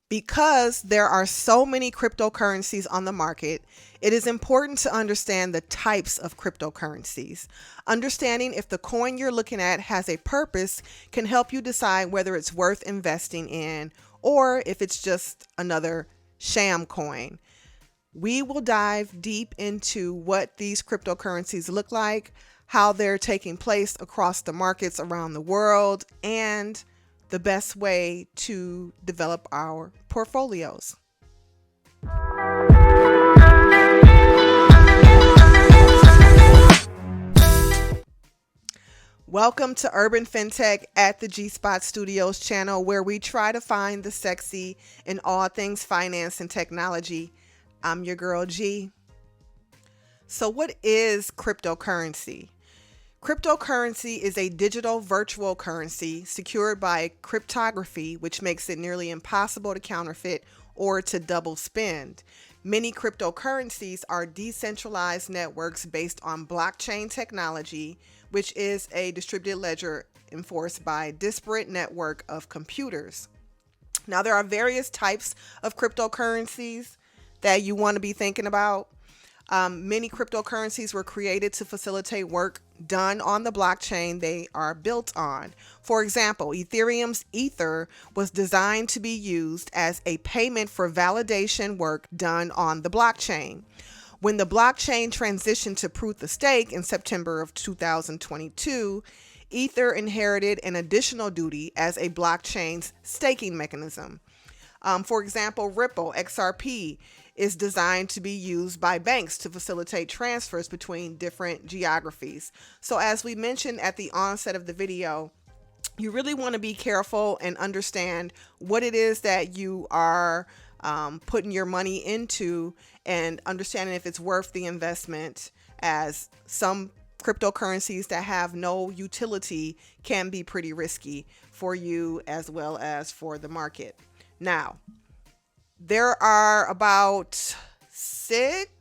Because there are so many cryptocurrencies on the market, it is important to understand the types of cryptocurrencies. Understanding if the coin you're looking at has a purpose can help you decide whether it's worth investing in or if it's just another sham coin. We will dive deep into what these cryptocurrencies look like, how they're taking place across the markets around the world, and the best way to develop our portfolios. Welcome to Urban FinTech at the G Spot Studios channel, where we try to find the sexy in all things finance and technology. I'm your girl G. So, what is cryptocurrency? Cryptocurrency is a digital virtual currency secured by cryptography, which makes it nearly impossible to counterfeit or to double spend. Many cryptocurrencies are decentralized networks based on blockchain technology, which is a distributed ledger enforced by a disparate network of computers. Now, there are various types of cryptocurrencies that you want to be thinking about. Many cryptocurrencies were created to facilitate work done on the blockchain they are built on. For example, Ethereum's Ether was designed to be used as a payment for validation work done on the blockchain. When the blockchain transitioned to proof of stake in September of 2022, Ether inherited an additional duty as a blockchain's staking mechanism. For example, Ripple XRP is designed to be used by banks to facilitate transfers between different geographies. So as we mentioned at the onset of the video, you really want to be careful and understand what it is that you are putting your money into, and understanding if it's worth the investment, as some cryptocurrencies that have no utility can be pretty risky for you as well as for the market. Now, there are about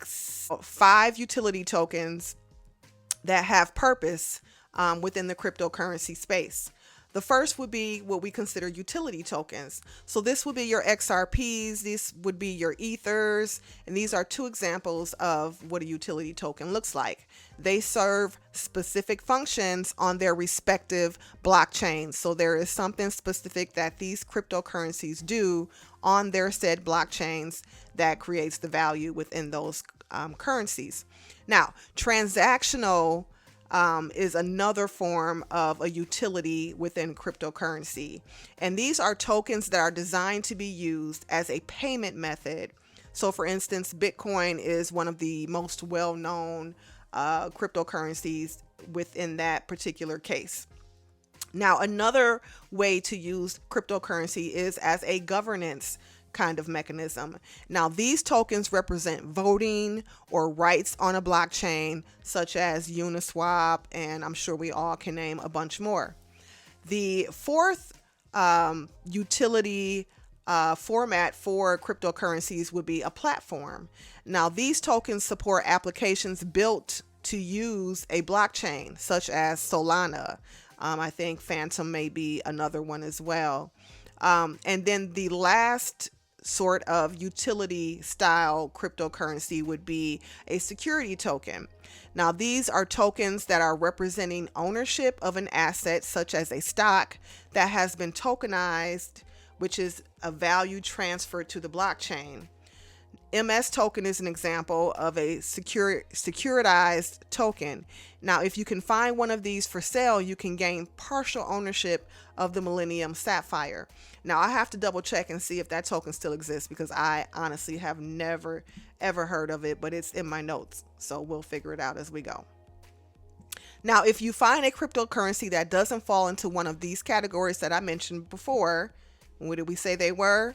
five utility tokens that have purpose within the cryptocurrency space. The first would be what we consider utility tokens. So this would be your XRPs, this would be your Ethers, and these are two examples of what a utility token looks like. They serve specific functions on their respective blockchains. So there is something specific that these cryptocurrencies do on their said blockchains that creates the value within those currencies. Now, transactional is another form of a utility within cryptocurrency. And these are tokens that are designed to be used as a payment method. So for instance, Bitcoin is one of the most well-known cryptocurrencies within that particular case. Now, another way to use cryptocurrency is as a governance kind of mechanism. Now, these tokens represent voting or rights on a blockchain, such as Uniswap, and I'm sure we all can name a bunch more. The fourth utility format for cryptocurrencies would be a platform. Now, these tokens support applications built to use a blockchain, such as Solana. I think Phantom may be another one as well. And then the last sort of utility style cryptocurrency would be a security token. Now, these are tokens that are representing ownership of an asset, such as a stock that has been tokenized, which is a value transferred to the blockchain. MS token is an example of a securitized token. Now, if you can find one of these for sale, you can gain partial ownership of the Millennium Sapphire. Now, I have to double check and see if that token still exists, because I honestly have never ever heard of it, but it's in my notes. So we'll figure it out as we go. Now, if you find a cryptocurrency that doesn't fall into one of these categories that I mentioned before, what did we say they were?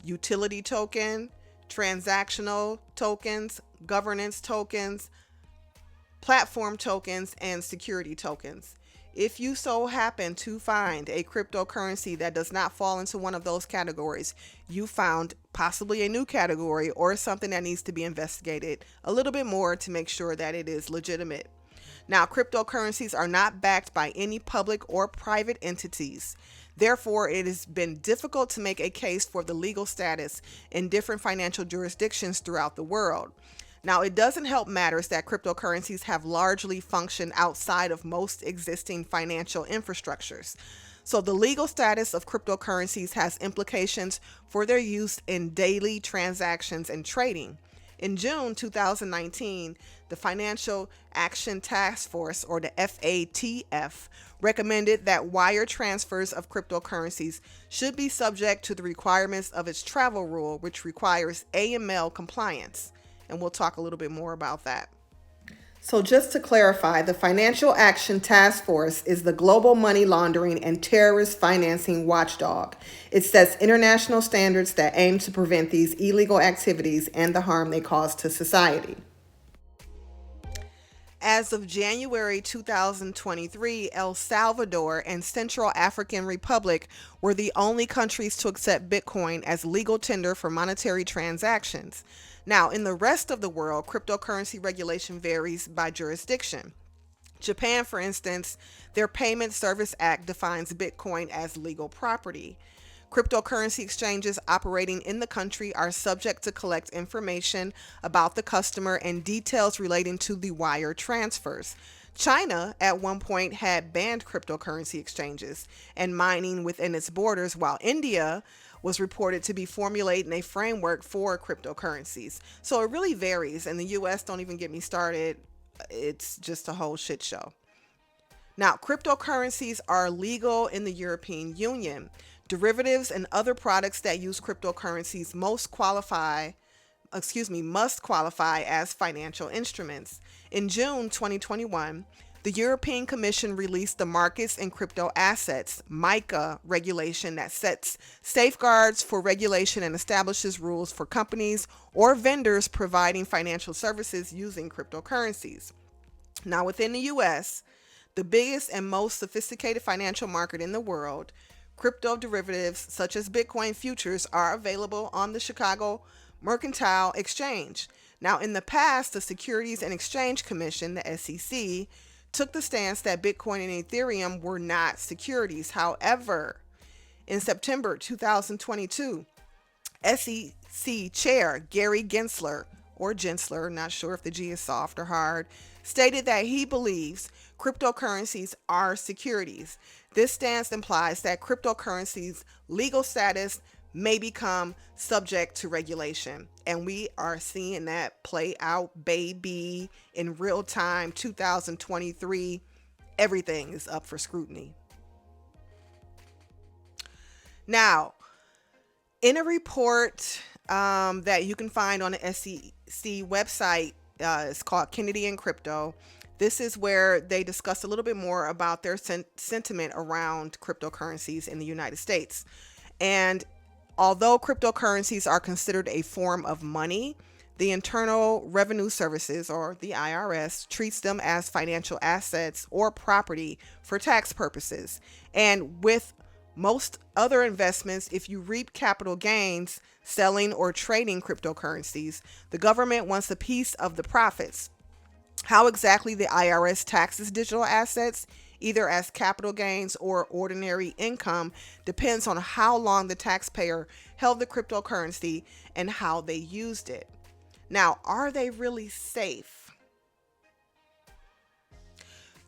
Utility token, transactional tokens, governance tokens, platform tokens, and security tokens. If you so happen to find a cryptocurrency that does not fall into one of those categories, you found possibly a new category or something that needs to be investigated a little bit more to make sure that it is legitimate. Now, cryptocurrencies are not backed by any public or private entities. Therefore, it has been difficult to make a case for the legal status in different financial jurisdictions throughout the world. Now, it doesn't help matters that cryptocurrencies have largely functioned outside of most existing financial infrastructures. So, the legal status of cryptocurrencies has implications for their use in daily transactions and trading. In June 2019, the Financial Action Task Force, or the FATF, recommended that wire transfers of cryptocurrencies should be subject to the requirements of its travel rule, which requires AML compliance. And we'll talk a little bit more about that. So just to clarify, the Financial Action Task Force is the global money laundering and terrorist financing watchdog. It sets international standards that aim to prevent these illegal activities and the harm they cause to society. As of January 2023, El Salvador and Central African Republic were the only countries to accept Bitcoin as legal tender for monetary transactions. Now, in the rest of the world, cryptocurrency regulation varies by jurisdiction. Japan, for instance, their Payment Service Act defines Bitcoin as legal property. Cryptocurrency exchanges operating in the country are subject to collect information about the customer and details relating to the wire transfers. China, at one point, had banned cryptocurrency exchanges and mining within its borders, while India was reported to be formulating a framework for cryptocurrencies. So it really varies. And the US, don't even get me started. It's just a whole shit show. Now, cryptocurrencies are legal in the European Union. Derivatives and other products that use cryptocurrencies must qualify as financial instruments. In June 2021, the European Commission released the Markets in Crypto Assets (MiCA) regulation that sets safeguards for regulation and establishes rules for companies or vendors providing financial services using cryptocurrencies. Now, within the US, the biggest and most sophisticated financial market in the world, crypto derivatives such as Bitcoin futures are available on the Chicago Mercantile Exchange. Now, in the past, the Securities and Exchange Commission, the SEC, took the stance that Bitcoin and Ethereum were not securities. However, in September 2022, SEC Chair Gary Gensler, or Gensler, not sure if the G is soft or hard, stated that he believes cryptocurrencies are securities. This stance implies that cryptocurrencies' legal status may become subject to regulation. And we are seeing that play out, baby, in real time. 2023, everything is up for scrutiny. Now, in a report that you can find on the SEC website, it's called Kennedy and Crypto. This is where they discuss a little bit more about their sentiment around cryptocurrencies in the United States. And although cryptocurrencies are considered a form of money, the Internal Revenue Services, or the IRS, treats them as financial assets or property for tax purposes. And with most other investments, if you reap capital gains selling or trading cryptocurrencies, the government wants a piece of the profits. How exactly the IRS taxes digital assets, either as capital gains or ordinary income, depends on how long the taxpayer held the cryptocurrency and how they used it. Now, are they really safe?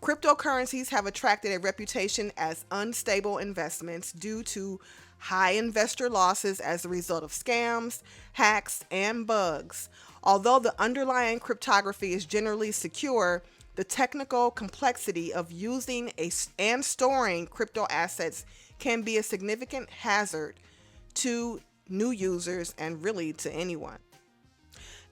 Cryptocurrencies have attracted a reputation as unstable investments due to high investor losses as a result of scams, hacks, and bugs. Although the underlying cryptography is generally secure, the technical complexity of using and storing crypto assets can be a significant hazard to new users and really to anyone.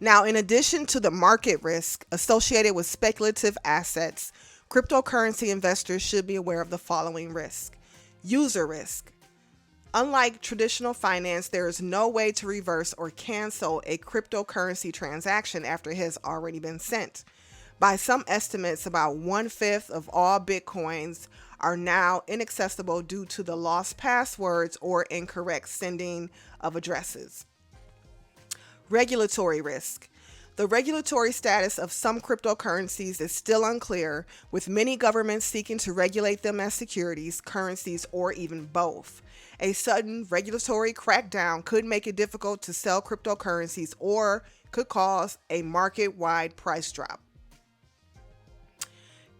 Now, in addition to the market risk associated with speculative assets, cryptocurrency investors should be aware of the following risk. User risk. Unlike traditional finance, there is no way to reverse or cancel a cryptocurrency transaction after it has already been sent. By some estimates, about 1/5 of all Bitcoins are now inaccessible due to the lost passwords or incorrect sending of addresses. Regulatory risk. The regulatory status of some cryptocurrencies is still unclear, with many governments seeking to regulate them as securities, currencies, or even both. A sudden regulatory crackdown could make it difficult to sell cryptocurrencies or could cause a market-wide price drop.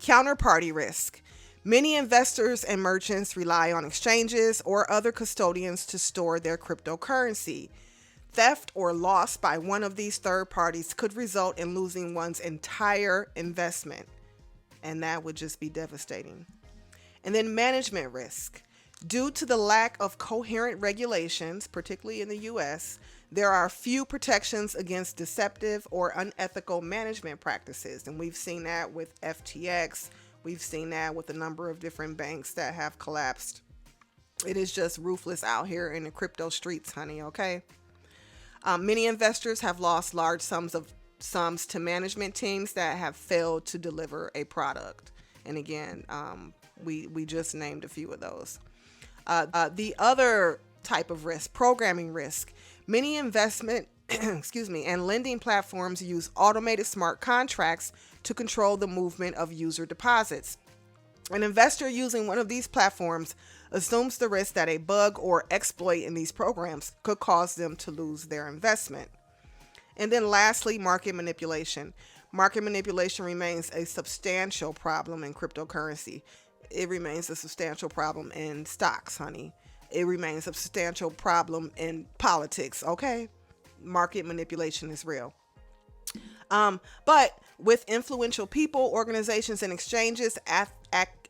Counterparty risk. Many investors and merchants rely on exchanges or other custodians to store their cryptocurrency. Theft or loss by one of these third parties could result in losing one's entire investment, and that would just be devastating. And then management risk. Due to the lack of coherent regulations, particularly in the US, there are few protections against deceptive or unethical management practices. And we've seen that with FTX. We've seen that with a number of different banks that have collapsed. It is just ruthless out here in the crypto streets, honey, okay? Many investors have lost large sums to management teams that have failed to deliver a product. And again, we just named a few of those. The other type of risk, programming risk. Many investment and lending platforms use automated smart contracts to control the movement of user deposits. An investor using one of these platforms assumes the risk that a bug or exploit in these programs could cause them to lose their investment. And then lastly, market manipulation. Market manipulation remains a substantial problem in cryptocurrency. It remains a substantial problem in stocks, honey. It remains a substantial problem in politics, okay? Market manipulation is real. But with influential people, organizations, and exchanges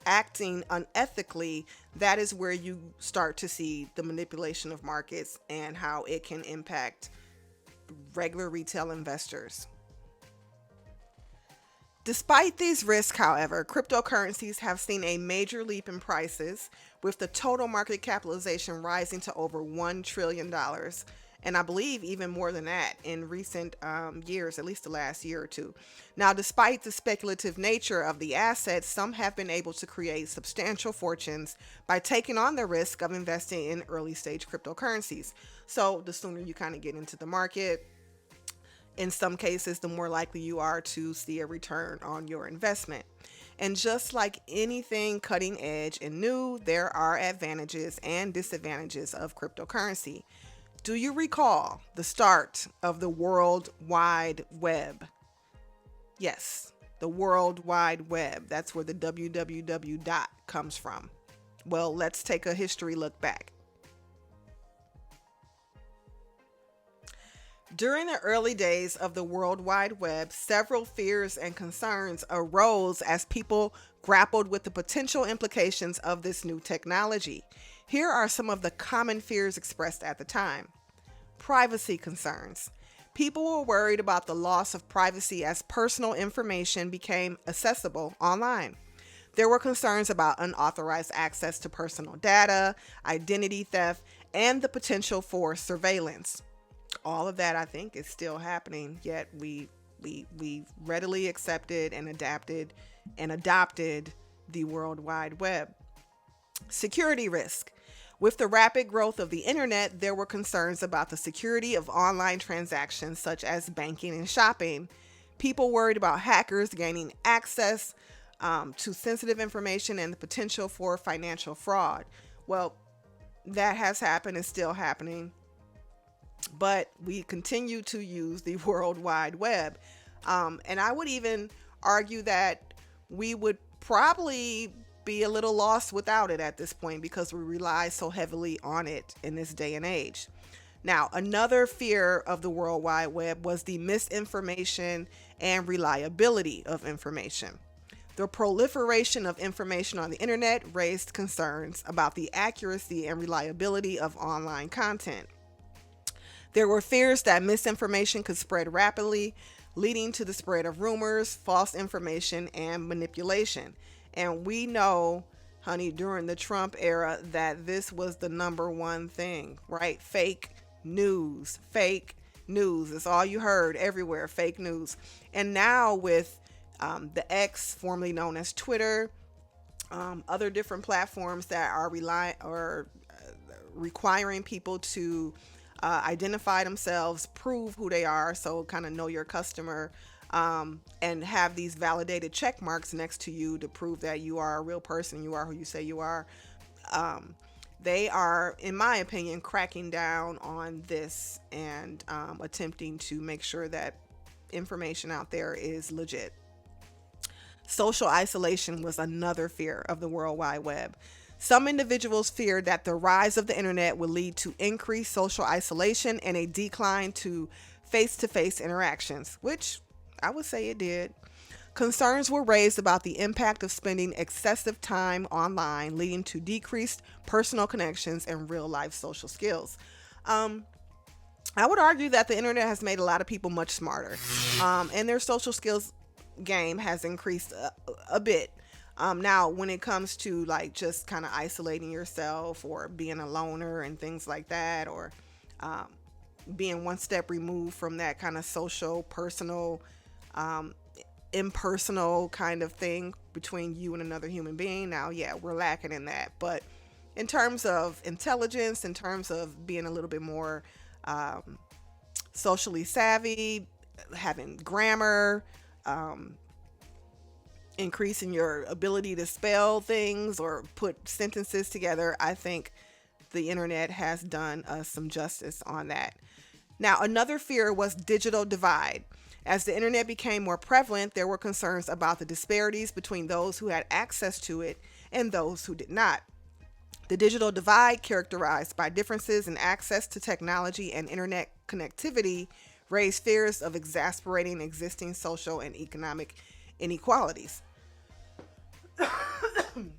acting unethically, that is where you start to see the manipulation of markets and how it can impact regular retail investors. Despite these risks, however, cryptocurrencies have seen a major leap in prices, with the total market capitalization rising to over $1 trillion. And I believe even more than that in recent years, at least the last year or two. Now, despite the speculative nature of the assets, some have been able to create substantial fortunes by taking on the risk of investing in early stage cryptocurrencies. So the sooner you kind of get into the market, in some cases, the more likely you are to see a return on your investment. And just like anything cutting edge and new, there are advantages and disadvantages of cryptocurrency. Do you recall the start of the World Wide Web? Yes, the World Wide Web. That's where the www dot comes from. Well, let's take a history look back. During the early days of the World Wide Web, several fears and concerns arose as people grappled with the potential implications of this new technology. Here are some of the common fears expressed at the time. Privacy concerns. People were worried about the loss of privacy as personal information became accessible online. There were concerns about unauthorized access to personal data, identity theft, and the potential for surveillance. All of that, I think, is still happening, yet we readily accepted and adapted and adopted the World Wide Web. Security risk. With the rapid growth of the internet, there were concerns about the security of online transactions such as banking and shopping. People worried about hackers gaining access to sensitive information and the potential for financial fraud. Well, that has happened and still happening, but we continue to use the World Wide Web. And I would even argue that we would probably be a little lost without it at this point because we rely so heavily on it in this day and age. Now, another fear of the World Wide Web was the misinformation and reliability of information. The proliferation of information on the internet raised concerns about the accuracy and reliability of online content. There were fears that misinformation could spread rapidly, leading to the spread of rumors, false information, and manipulation. And we know, honey, during the Trump era that this was the number one thing, right? Fake news. It's all you heard everywhere, fake news. And now with the X, formerly known as Twitter, other different platforms that are requiring people to identify themselves, prove who they are, so kind of know your customer, and have these validated check marks next to you to prove that you are a real person, you are who you say you are. Um, they are, in my opinion, cracking down on this and attempting to make sure that information out there is legit. Social isolation was another fear of the World Wide Web. Some individuals feared that the rise of the internet would lead to increased social isolation and a decline to face interactions, which I would say it did. Concerns were raised about the impact of spending excessive time online, leading to decreased personal connections and real life social skills. Um, I would argue that the internet has made a lot of people much smarter, and their social skills game has increased a bit. Now, when it comes to like just kind of isolating yourself or being a loner and things like that, or um, being one step removed from that kind of social, personal, um, impersonal kind of thing between you and another human being, now, yeah, we're lacking in that. But in terms of intelligence, in terms of being a little bit more um, socially savvy, having grammar, um, increasing your ability to spell things or put sentences together, I think the internet has done us some justice on that. Now, another fear was digital divide. As the internet became more prevalent, there were concerns about the disparities between those who had access to it and those who did not. The digital divide, characterized by differences in access to technology and internet connectivity, raised fears of exacerbating existing social and economic inequalities.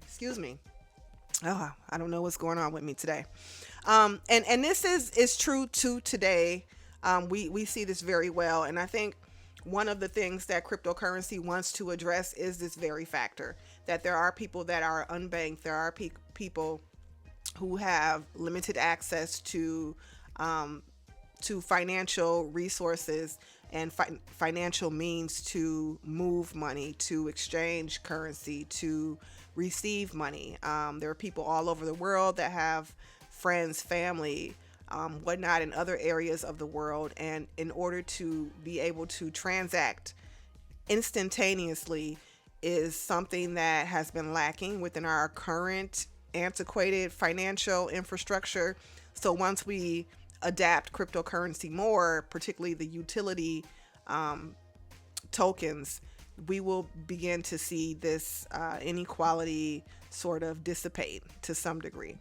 Excuse me. Oh, I don't know what's going on with me today. And this is true to today. We see this very well, and I think one of the things that cryptocurrency wants to address is this very factor that there are people that are unbanked. There are people who have limited access to financial resources and financial means to move money, to exchange currency, to receive money. There are people all over the world that have friends, family, whatnot in other areas of the world. And in order to be able to transact instantaneously is something that has been lacking within our current antiquated financial infrastructure. So once we adapt cryptocurrency more, particularly the utility tokens, we will begin to see this inequality sort of dissipate to some degree.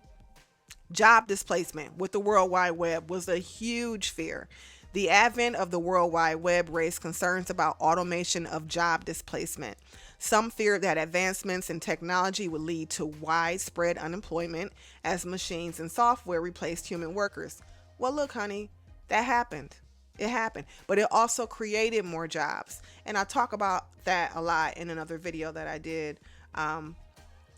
Job displacement with the World Wide Web was a huge fear. The advent of the World Wide Web raised concerns about automation of job displacement. Some feared that advancements in technology would lead to widespread unemployment as machines and software replaced human workers. Well, look, honey, that happened. It happened, but it also created more jobs. And I talk about that a lot in another video that I did.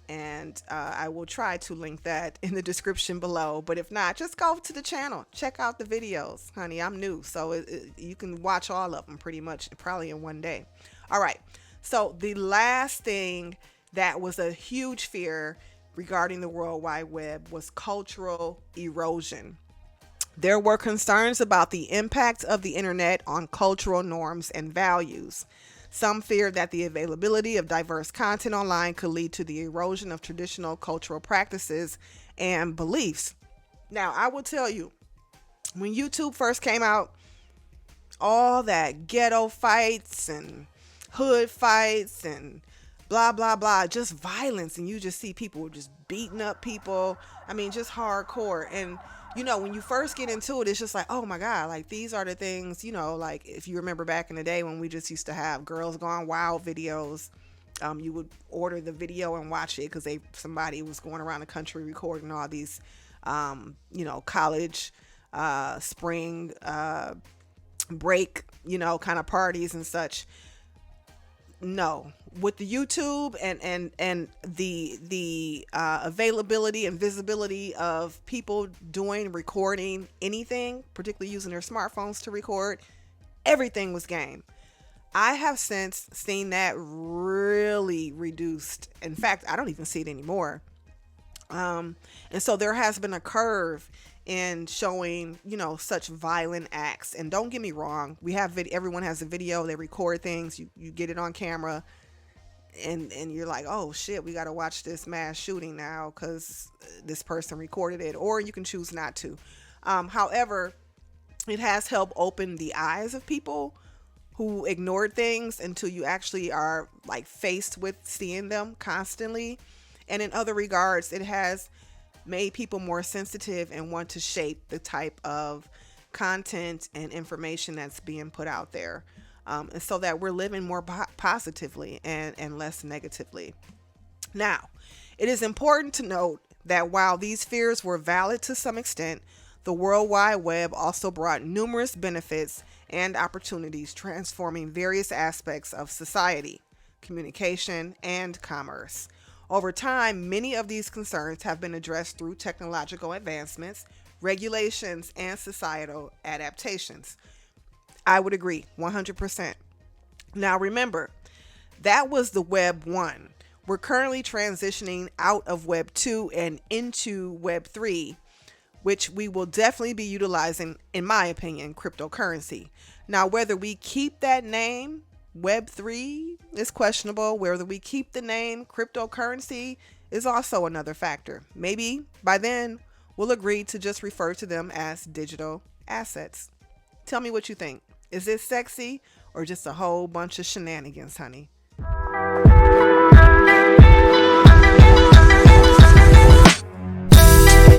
And I will try to link that in the description below. But if not, just go to the channel. Check out the videos, honey. I'm new, so you can watch all of them pretty much probably in one day. All right. So the last thing that was a huge fear regarding the World Wide Web was cultural erosion. There were concerns about the impact of the internet on cultural norms and values. Some feared that the availability of diverse content online could lead to the erosion of traditional cultural practices and beliefs. Now, I will tell you, when YouTube first came out, all that ghetto fights and hood fights and blah, blah, blah, just violence. And you just see people just beating up people. I mean, just hardcore. And when you first get into it, it's just like, oh my God, like these are the things, like if you remember back in the day when we just used to have Girls Gone Wild videos, you would order the video and watch it because somebody was going around the country recording all these, college, spring, break, kind of parties and such. No, with the YouTube and the availability and visibility of people recording anything, particularly using their smartphones to record, everything was game. I have since seen that really reduced. In fact, I don't even see it anymore. And so there has been a curve in showing, such violent acts. And don't get me wrong, everyone has a video, they record things, you get it on camera, and you're like, oh shit, we got to watch this mass shooting now because this person recorded it, or you can choose not to. However, it has helped open the eyes of people who ignored things until you actually are like faced with seeing them constantly. And in other regards, it has made people more sensitive and want to shape the type of content and information that's being put out there. And so that we're living more positively and less negatively. Now, it is important to note that while these fears were valid to some extent, the World Wide Web also brought numerous benefits and opportunities, transforming various aspects of society, communication, and commerce. Over time, many of these concerns have been addressed through technological advancements, regulations, and societal adaptations. I would agree 100%. Now remember, that was the Web 1. We're currently transitioning out of Web 2 and into Web 3, which we will definitely be utilizing, in my opinion, cryptocurrency. Now, whether we keep that name, Web 3, is questionable. Whether we keep the name cryptocurrency is also another factor. Maybe by then we'll agree to just refer to them as digital assets. Tell me what you think. Is this sexy or just a whole bunch of shenanigans, honey?